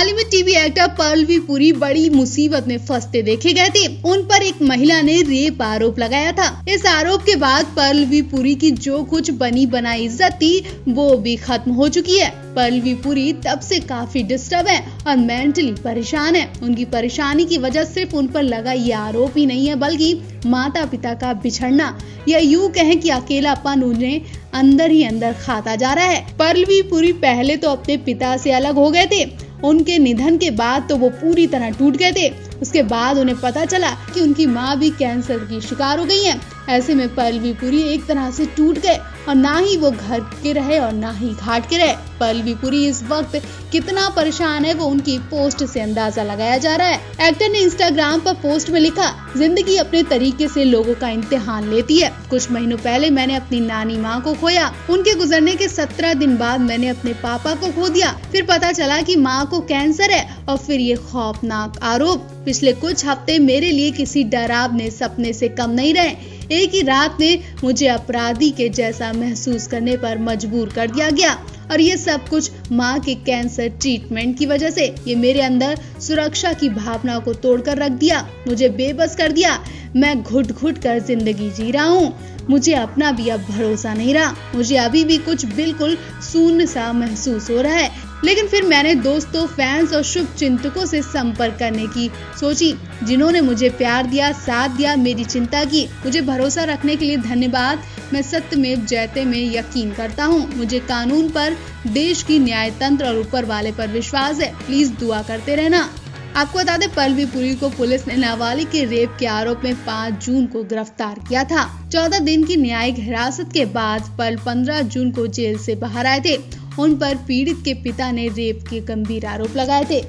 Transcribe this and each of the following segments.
हाल ही में TV actor पर्लवी Puri बड़ी मुसीबत में फंसते देखे गए थे। उन पर एक महिला ने रेप आरोप लगाया था। इस आरोप के बाद पर्लवी पुरी की जो कुछ बनी बनाई इज्जत थी वो भी खत्म हो चुकी है। पर्लवी पुरी तब से काफी डिस्टर्ब है और मेंटली परेशान है। उनकी परेशानी की वजह सिर्फ उन पर लगा ये आरोप ही नहीं है, बल्कि माता पिता का बिछड़ना या यूं कहें कि अकेलापन उन्हें अंदर ही अंदर खाता जा रहा है। पर्लवी पुरी पहले तो अपने पिता से अलग हो गए थे। उनके निधन के बाद तो वो पूरी तरह टूट गए थे। उसके बाद उन्हें पता चला कि उनकी माँ भी कैंसर की शिकार हो गई है। ऐसे में पर्लवी पुरी एक तरह से टूट गए और ना ही वो घर के रहे और ना ही घाट के रहे। पर्लवी पुरी इस वक्त कितना परेशान है वो उनकी पोस्ट से अंदाजा लगाया जा रहा है। एक्टर ने इंस्टाग्राम पर पोस्ट में लिखा, जिंदगी अपने तरीके से लोगों का इम्तिहान लेती है। कुछ महीनों पहले मैंने अपनी नानी माँ को खोया। उनके गुजरने के 17 दिन बाद मैंने अपने पापा को खो दिया। फिर पता चला कि माँ को कैंसर है और फिर ये खौफनाक आरोप। पिछले कुछ हफ्ते मेरे लिए किसी डरावने सपने से कम नहीं रहे। एक ही रात में मुझे अपराधी के जैसा महसूस करने पर मजबूर कर दिया गया और ये सब कुछ माँ के कैंसर ट्रीटमेंट की वजह से। ये मेरे अंदर सुरक्षा की भावना को तोड़कर रख दिया, मुझे बेबस कर दिया। मैं घुट घुट कर जिंदगी जी रहा हूँ। मुझे अपना भी अब भरोसा नहीं रहा। मुझे अभी भी कुछ बिल्कुल शून्य सा महसूस हो रहा है। लेकिन फिर मैंने दोस्तों, फैंस और शुभ चिंतकों से संपर्क करने की सोची, जिन्होंने मुझे प्यार दिया, साथ दिया, मेरी चिंता की। मुझे भरोसा रखने के लिए धन्यवाद। मैं सत्यमेव जयते में यकीन करता हूँ। मुझे कानून पर, देश की न्याय तंत्र और ऊपर वाले पर विश्वास है। प्लीज दुआ करते रहना। आपको बता दें, पर्लवी पुरी को पुलिस ने नाबालिग के रेप के आरोप में 5 जून को गिरफ्तार किया था। 14 दिन की न्यायिक हिरासत के बाद पर्ल 15 जून को जेल से बाहर आए थे। उन पर पीड़ित के पिता ने रेप के गंभीर आरोप लगाए थे।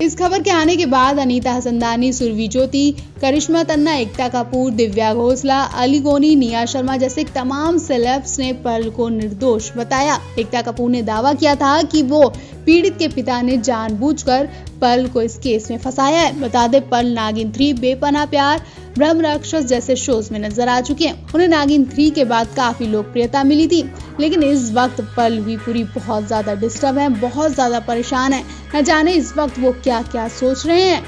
इस खबर के आने के बाद अनीता हसनदानी, सुरभि ज्योति, करिश्मा तन्ना, एकता कपूर, दिव्या घोषला, अली गोनी, निया शर्मा जैसे तमाम सेलेब्स ने पर्ल को निर्दोष बताया। एकता कपूर ने दावा किया था कि वो पीड़ित के पिता ने जानबूझकर पर्ल को इस केस में फंसाया है। बता दें, पर्ल नागिन 3, बेपनाह प्यार, ब्रह्म राक्षस जैसे शोज में नजर आ चुके हैं। उन्हें नागिन 3 के बाद काफी लोकप्रियता मिली थी, लेकिन इस वक्त पर्लवी पुरी बहुत ज्यादा डिस्टर्ब है, बहुत ज्यादा परेशान है। न जाने इस वक्त वो क्या क्या सोच रहे हैं।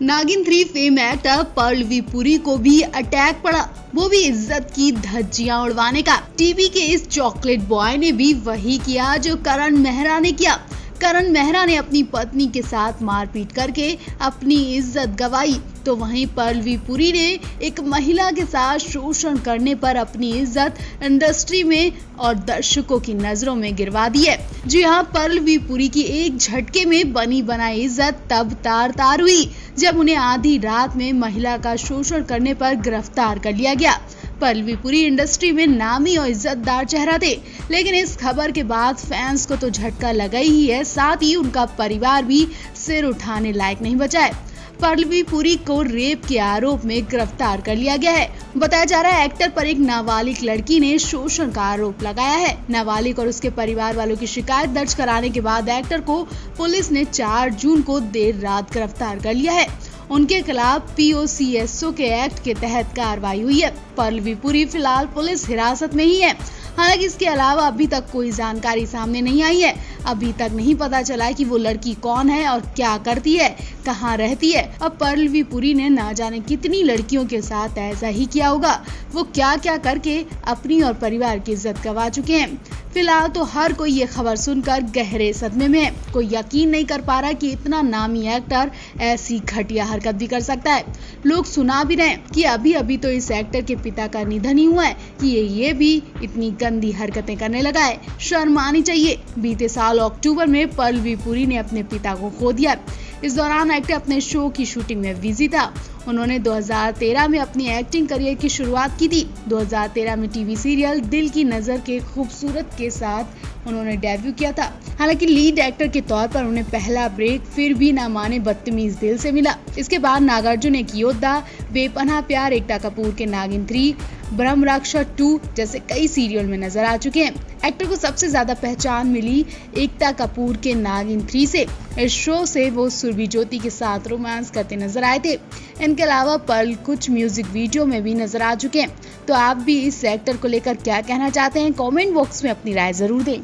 नागिन 3 फेम एक्टर पर्लवी पुरी को भी अटैक पड़ा, वो भी इज्जत की धज्जियां उड़वाने का। टीवी के इस चॉकलेट बॉय ने भी वही किया जो करण मेहरा ने किया। करण मेहरा ने अपनी पत्नी के साथ मारपीट करके अपनी इज्जत गंवाई, तो वहीं पर्लवी पुरी ने एक महिला के साथ शोषण करने पर अपनी इज्जत इंडस्ट्री में और दर्शकों की नजरों में गिरवा दी है। जी हाँ, पर्लवी पुरी की एक झटके में बनी बनाई इज्जत तब तार तार हुई जब उन्हें आधी रात में महिला का शोषण करने पर गिरफ्तार कर लिया गया। पर्लवी पुरी इंडस्ट्री में नामी और इज्जतदार चेहरा थे, लेकिन इस खबर के बाद फैंस को तो झटका लगा ही है, साथ ही उनका परिवार भी सिर उठाने लायक नहीं बचा है। पर्लवी पुरी को रेप के आरोप में गिरफ्तार कर लिया गया है। बताया जा रहा है, एक्टर पर एक नाबालिग लड़की ने शोषण का आरोप लगाया है। नाबालिग और उसके परिवार वालों की शिकायत दर्ज कराने के बाद एक्टर को पुलिस ने 4 जून को देर रात गिरफ्तार कर लिया है। उनके खिलाफ POCSO के एक्ट के तहत कार्रवाई हुई है। पर्लवी पुरी फिलहाल पुलिस हिरासत में ही है। हालांकि इसके अलावा अभी तक कोई जानकारी सामने नहीं आई है। अभी तक नहीं पता चला कि वो लड़की कौन है और क्या करती है, कहाँ रहती है। अब पर्लवी पुरी ने ना जाने कितनी लड़कियों के साथ ऐसा ही किया होगा। वो क्या क्या करके अपनी और परिवार की इज्जत गंवा चुके हैं। फिलहाल तो हर कोई ये खबर सुनकर गहरे सदमे में है। कोई यकीन नहीं कर पा रहा कि इतना नामी एक्टर ऐसी घटिया हरकत भी कर सकता है। लोग सुना भी रहे हैं कि अभी अभी तो इस एक्टर के पिता का निधन ही हुआ है कि ये भी इतनी गंदी हरकतें करने लगा है। शर्म आनी चाहिए। बीते साल अक्टूबर में पर्लवी पुरी ने अपने पिता को खो दिया। इस दौरान एक्टर अपने शो की शूटिंग में बिजी था। उन्होंने 2013 में अपनी एक्टिंग करियर की शुरुआत की थी। 2013 में टीवी सीरियल दिल की नजर के खूबसूरत के साथ उन्होंने डेब्यू किया था। हालांकि लीड एक्टर के तौर पर उन्हें पहला ब्रेक फिर भी ना माने बदतमीज दिल से मिला। इसके बाद नागार्जुन एक योद्धा, बेपनाह प्यार, एकता कपूर के नागिन 3, ब्रह्म राक्षस 2 जैसे कई सीरियल में नजर आ चुके हैं। एक्टर को सबसे ज्यादा पहचान मिली एकता कपूर के नागिन 3 से। इस शो से वो सुरभि ज्योति के साथ रोमांस करते नजर आए थे। इनके अलावा पर्ल कुछ म्यूजिक वीडियो में भी नजर आ चुके हैं। तो आप भी इस एक्टर को लेकर क्या कहना चाहते हैं, कमेंट बॉक्स में अपनी राय जरूर दें।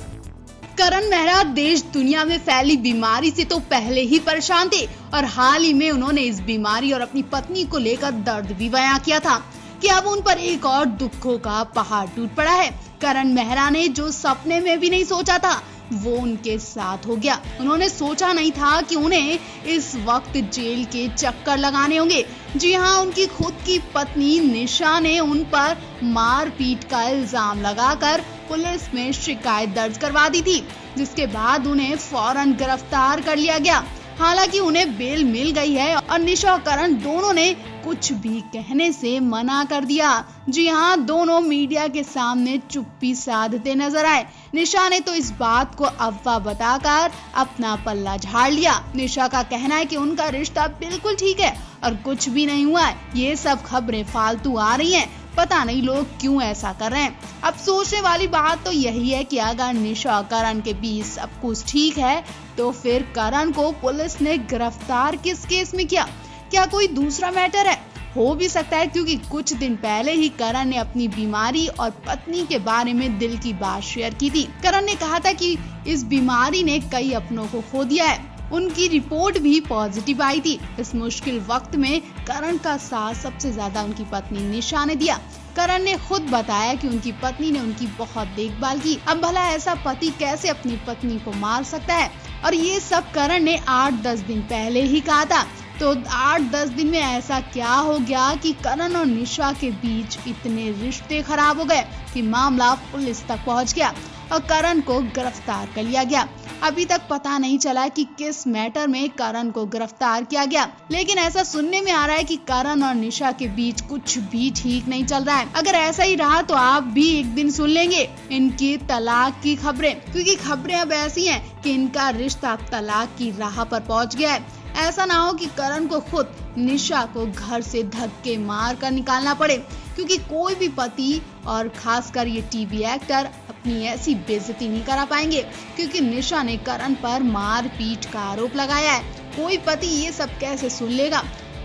करण मेहरा देश दुनिया में फैली बीमारी से तो पहले ही परेशान थे और हाल ही में उन्होंने इस बीमारी और अपनी पत्नी को लेकर दर्द भी बयां किया था कि अब उन पर एक और दुखों का पहाड़ टूट पड़ा है। करण मेहरा ने जो सपने में भी नहीं सोचा था वो उनके साथ हो गया। उन्होंने सोचा नहीं था कि उन्हें इस वक्त जेल के चक्कर लगाने होंगे। जी हाँ, उनकी खुद की पत्नी निशा ने उन पर मारपीट का इल्जाम लगाकर पुलिस में शिकायत दर्ज करवा दी थी, जिसके बाद उन्हें फौरन गिरफ्तार कर लिया गया। हालांकि उन्हें बेल मिल गई है और निशा और करण दोनों ने कुछ भी कहने से मना कर दिया। जी हाँ, दोनों मीडिया के सामने चुप्पी साधते नजर आए। निशा ने तो इस बात को अफवाह बताकर अपना पल्ला झाड़ लिया। निशा का कहना है कि उनका रिश्ता बिल्कुल ठीक है और कुछ भी नहीं हुआ है। ये सब खबरें फालतू आ रही हैं, पता नहीं लोग क्यों ऐसा कर रहे हैं। अब सोचने वाली बात तो यही है कि अगर निशा और करण के बीच सब कुछ ठीक है तो फिर करण को पुलिस ने गिरफ्तार किस केस में किया? क्या कोई दूसरा मैटर है? हो भी सकता है, क्योंकि कुछ दिन पहले ही करण ने अपनी बीमारी और पत्नी के बारे में दिल की बात शेयर की थी। करण ने कहा था कि इस बीमारी ने कई अपनों को खो दिया है। उनकी रिपोर्ट भी पॉजिटिव आई थी। इस मुश्किल वक्त में करण का साथ सबसे ज्यादा उनकी पत्नी निशा ने दिया। करण ने खुद बताया कि उनकी पत्नी ने उनकी बहुत देखभाल की। अब भला ऐसा पति कैसे अपनी पत्नी को मार सकता है? और ये सब करण ने 8-10 दिन पहले ही कहा था। तो 8-10 दिन में ऐसा क्या हो गया कि करण और निशा के बीच इतने रिश्ते खराब हो गए कि मामला पुलिस तक पहुंच गया और करण को गिरफ्तार कर लिया गया। अभी तक पता नहीं चला कि किस मैटर में करण को गिरफ्तार किया गया, लेकिन ऐसा सुनने में आ रहा है कि करण और निशा के बीच कुछ भी ठीक नहीं चल रहा है। अगर ऐसा ही रहा तो आप भी एक दिन सुन लेंगे इनकी तलाक की खबरें, क्योंकि खबरें अब ऐसी हैं कि इनका रिश्ता तलाक की राह पर पहुंच गया है। ऐसा ना हो कि करण को खुद निशा को घर से धक्के मार कर निकालना पड़े, क्योंकि कोई भी पति और खासकर ये टीवी एक्टर अपनी ऐसी बेइज्जती नहीं करा पाएंगे, क्योंकि निशा ने करण पर मारपीट का आरोप लगाया है। कोई पति ये सब कैसे सुन लेगा?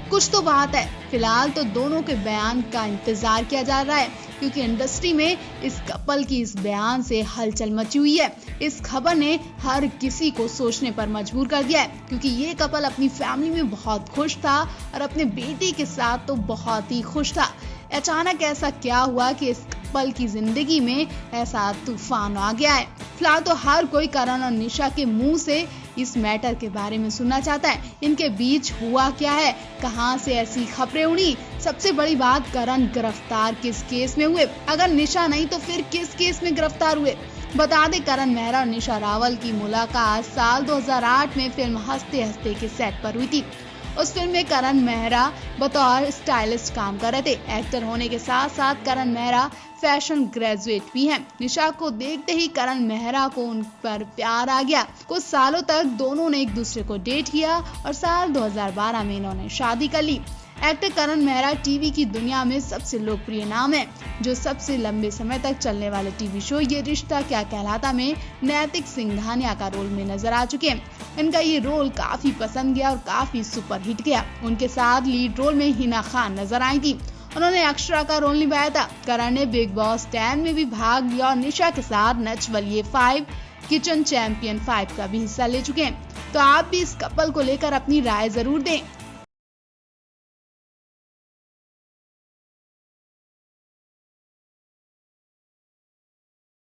कुछ तो बात है। फिलहाल तो दोनों के बयान का इंतजार किया जा रहा है, क्योंकि इंडस्ट्री में इस कपल की इस बयान से हलचल मची हुई है। इस खबर ने हर किसी को सोचने पर मजबूर कर दिया है, क्योंकि ये कपल अपनी फैमिली में बहुत खुश था और अपने बेटे के साथ तो बहुत ही खुश था। अचानक ऐसा क्या हुआ कि इस कपल की जिंदगी में ऐसा तूफान आ गया है? फिलहाल तो हर कोई करण और निशा के मुंह से इस मैटर के बारे में सुनना चाहता है। इनके बीच हुआ क्या है? कहां से ऐसी खबरें उड़ी? सबसे बड़ी बात, करण गिरफ्तार किस केस में हुए? अगर निशा नहीं तो फिर किस केस में गिरफ्तार हुए? बता दें, करण मेहरा और निशा रावल की मुलाकात साल 2008 में फिल्म हंसते हंसते के सेट पर हुई थी। उस फिल्म में करण मेहरा बतौर स्टाइलिस्ट काम कर रहे थे। एक्टर होने के साथ साथ करण मेहरा फैशन ग्रेजुएट भी हैं। निशा को देखते ही करण मेहरा को उन पर प्यार आ गया। कुछ सालों तक दोनों ने एक दूसरे को डेट किया और साल 2012 में इन्होंने शादी कर ली। एक्टर करण मेहरा टीवी की दुनिया में सबसे लोकप्रिय नाम है, जो सबसे लंबे समय तक चलने वाले टीवी शो ये रिश्ता क्या कहलाता में नैतिक सिंघानिया का रोल में नजर आ चुके हैं। इनका ये रोल काफी पसंद गया और काफी सुपरहिट गया। उनके साथ लीड रोल में हिना खान नजर आई थी। उन्होंने अक्षरा का रोल निभाया था। करण ने बिग बॉस 10 में भी भाग लिया और निशा के साथ नच बलिए 5 किचन चैंपियन 5 का भी हिस्सा ले चुके हैं। तो आप भी इस कपल को लेकर अपनी राय जरूर दें।